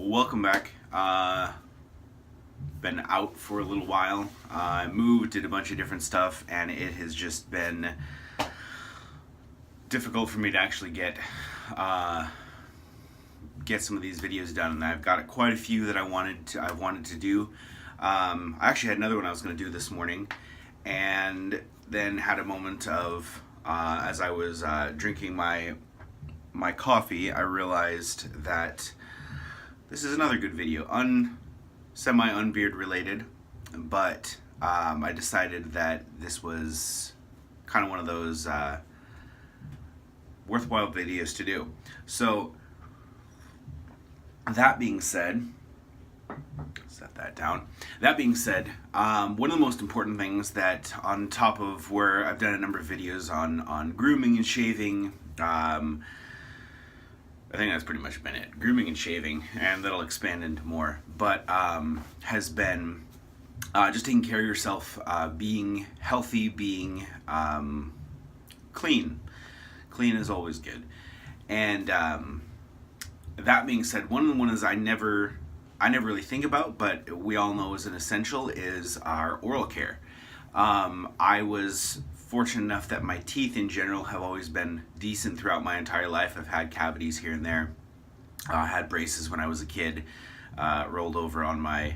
Welcome back. Been out for a little while. I moved, did a bunch of different stuff, and it has just been difficult for me to actually get some of these videos done. And I've got quite a few that I wanted to do. I actually had another one I was going to do this morning, and then had a moment of as I was drinking my coffee, I realized that this is another good video, semi-unbeard related, but I decided that this was kind of one of those worthwhile videos to do. So that being said, set that down. That being said, one of the most important things that, on top of where I've done a number of videos on grooming and shaving, I think that's pretty much been it. Grooming and shaving, and that'll expand into more. But has been just taking care of yourself, being healthy, being clean. Clean is always good. And that being said, one of the ones I never really think about, but we all know is an essential, is our oral care. I was fortunate enough that my teeth in general have always been decent throughout my entire life. I've had cavities here and there. I had braces when I was a kid, rolled over on my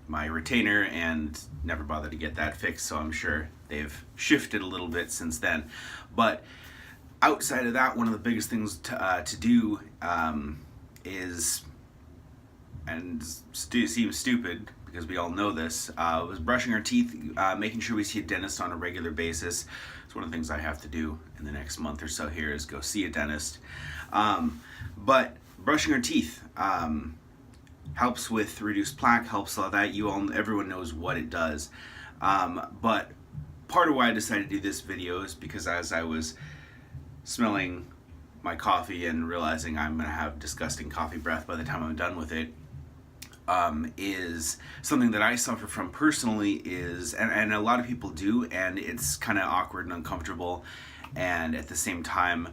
my retainer and never bothered to get that fixed, so I'm sure they've shifted a little bit since then. But outside of that, one of the biggest things to do is, and seems stupid because we all know this, was brushing our teeth, making sure we see a dentist on a regular basis. It's one of the things I have to do in the next month or so here, is go see a dentist. But brushing our teeth helps with reduced plaque, helps all that. Everyone knows what it does. But part of why I decided to do this video is because as I was smelling my coffee and realizing I'm gonna have disgusting coffee breath by the time I'm done with it, is something that I suffer from personally, and a lot of people do, and it's kind of awkward and uncomfortable, and at the same time,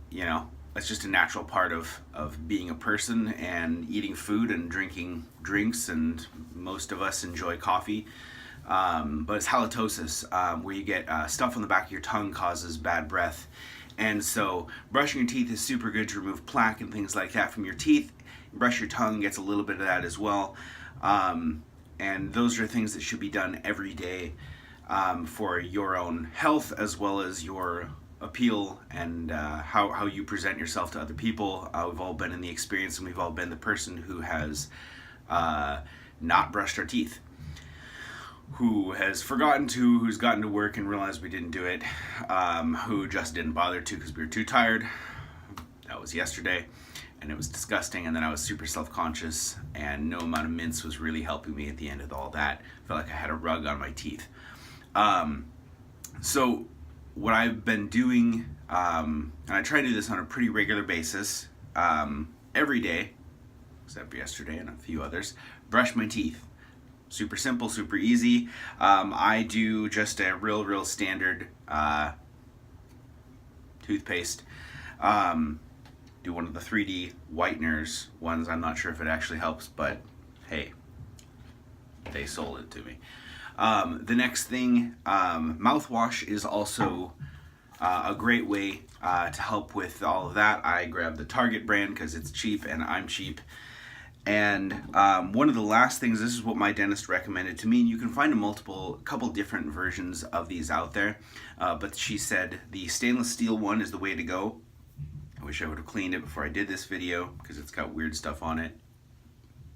you know, it's just a natural part of being a person and eating food and drinking drinks, and most of us enjoy coffee. But it's halitosis, where you get stuff on the back of your tongue causes bad breath. And so brushing your teeth is super good to remove plaque and things like that from your teeth. Brush your tongue, gets a little bit of that as well. And those are things that should be done every day for your own health, as well as your appeal and how you present yourself to other people. We've all been in the experience, and we've all been the person who has not brushed our teeth, who has forgotten to, who's gotten to work and realized we didn't do it, who just didn't bother to because we were too tired. That was yesterday, and it was disgusting, and then I was super self-conscious, and no amount of mints was really helping me at the end of all that. I felt like I had a rug on my teeth. So what I've been doing, and I try to do this on a pretty regular basis, every day, except for yesterday and a few others, brush my teeth. Super simple, super easy. I do just a real standard toothpaste. Do one of the 3D whiteners ones. I'm not sure if it actually helps, but hey, they sold it to me. The next thing, mouthwash is also a great way to help with all of that. I grabbed the Target brand because it's cheap and I'm cheap. And one of the last things, this is what my dentist recommended to me, and you can find a couple different versions of these out there, but she said the stainless steel one is the way to go. I wish I would have cleaned it before I did this video because it's got weird stuff on it,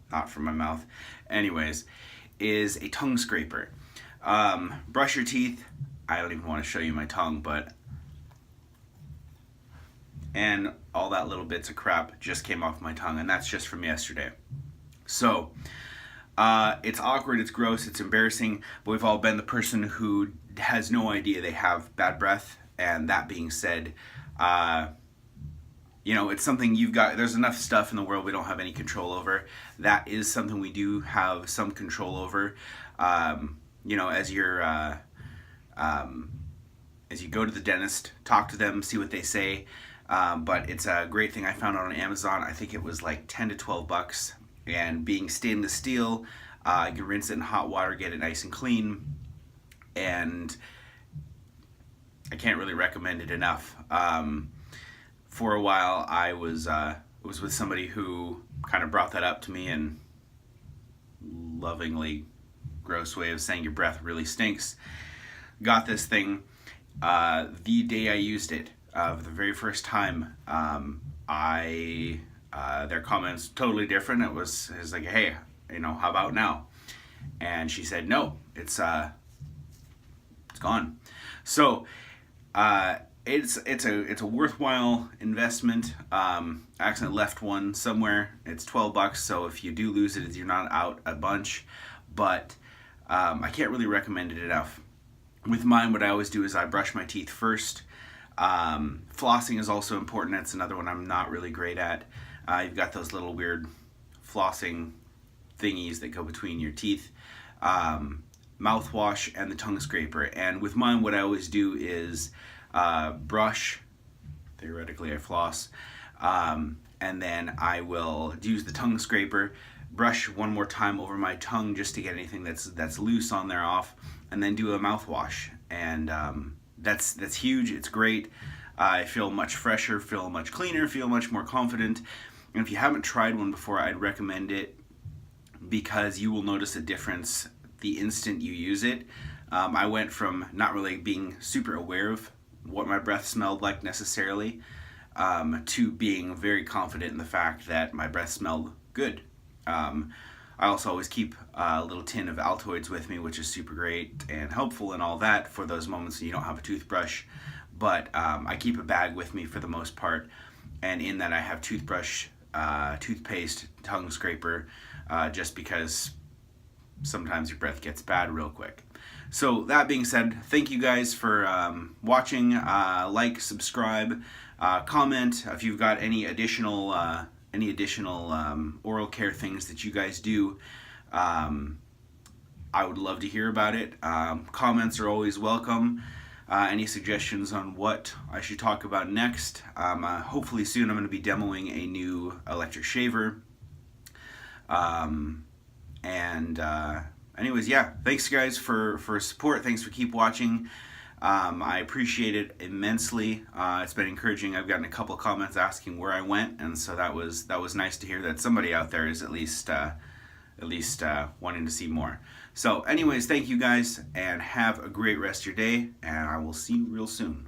not from my mouth. Anyways, is a tongue scraper. Brush your teeth. I don't even want to show you my tongue, and all that little bits of crap just came off my tongue, and that's just from yesterday. So it's awkward, it's gross, it's embarrassing, but we've all been the person who has no idea they have bad breath. And that being said, you know, it's something there's enough stuff in the world we don't have any control over. That is something we do have some control over. You know, as you go to the dentist, talk to them, see what they say. But it's a great thing. I found it on Amazon. I think it was like 10 to 12 bucks. And being stainless steel, you can rinse it in hot water, get it nice and clean. And I can't really recommend it enough. For a while, I was with somebody who kind of brought that up to me, and lovingly gross way of saying your breath really stinks. Got this thing the day I used it, the very first time. Their comments totally different. It was like, hey, how about now? And she said, no, it's gone. So it's a worthwhile investment. I accidentally left one somewhere. It's 12 bucks, so if you do lose it, you're not out a bunch. But I can't really recommend it enough. With mine, what I always do is I brush my teeth first. Flossing is also important. That's another one I'm not really great at. You've got those little weird flossing thingies that go between your teeth. Mouthwash and the tongue scraper. And with mine, what I always do is brush. Theoretically, I floss. And then I will use the tongue scraper, brush one more time over my tongue just to get anything that's loose on there off, and then do a mouthwash. And that's huge. It's great. I feel much fresher, feel much cleaner, feel much more confident. And if you haven't tried one before, I'd recommend it, because you will notice a difference the instant you use it. I went from not really being super aware of what my breath smelled like necessarily, to being very confident in the fact that my breath smelled good. I also always keep a little tin of Altoids with me, which is super great and helpful and all that for those moments when you don't have a toothbrush. But I keep a bag with me for the most part, and in that I have toothbrush, toothpaste, tongue scraper, just because sometimes your breath gets bad real quick. So that being said, thank you guys for watching. Like, subscribe, comment if you've got any additional oral care things that you guys do. I would love to hear about it. Comments are always welcome. Any suggestions on what I should talk about next? Hopefully soon I'm going to be demoing a new electric shaver. Anyways, yeah, thanks guys for support. Thanks for keep watching. I appreciate it immensely. It's been encouraging. I've gotten a couple of comments asking where I went, and so that was nice to hear that somebody out there is at least wanting to see more. So anyways, thank you guys, and have a great rest of your day, and I will see you real soon.